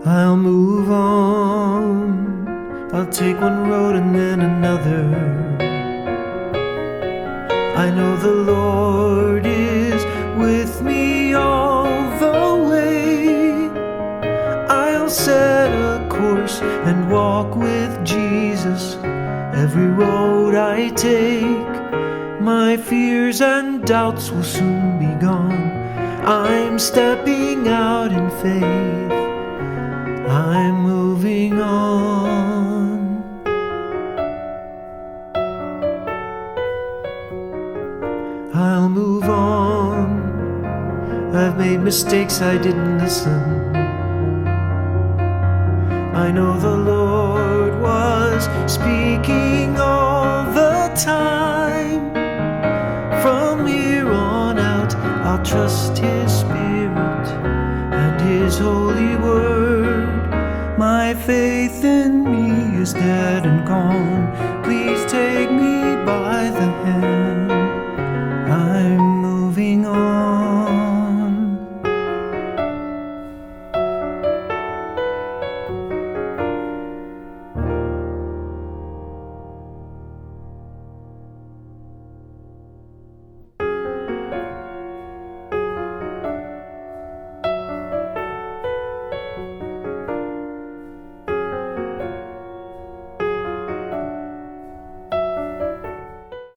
I'll move on. I'll take one road and then another. I know the Lord is with me all the way. I'll set a course and walk with Jesus every road I take. My fears and doubts will soon be gone. I'm stepping out in faith. I'm moving on. I'll move on. I've made mistakes, I didn't listen. I know the Lord was speaking all the time. From here on out, I'll trust His Spirit and His holy word. My faith in me is dead and gone.